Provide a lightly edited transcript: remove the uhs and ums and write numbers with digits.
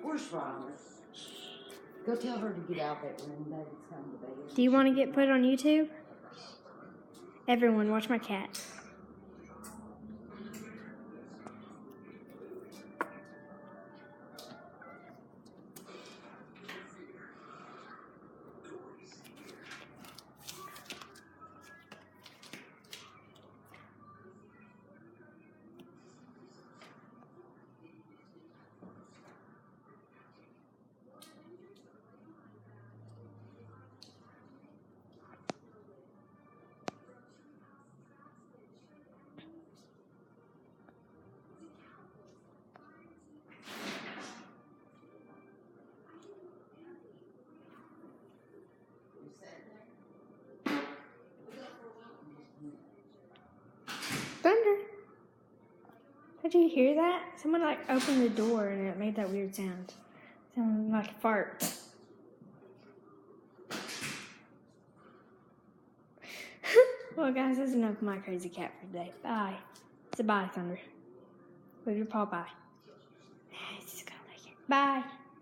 Where's Riley? Go tell her to get out that room. David's coming to bed. Do you want to get put on YouTube? Everyone, watch my cat. Thunder. Did you hear that? Someone like opened the door and it made that weird sound. Sounded like a fart. Well, guys, that's enough of my crazy cat for today. Bye. It's a bye, Thunder. With your paw, bye. He's just gonna lick it. Bye.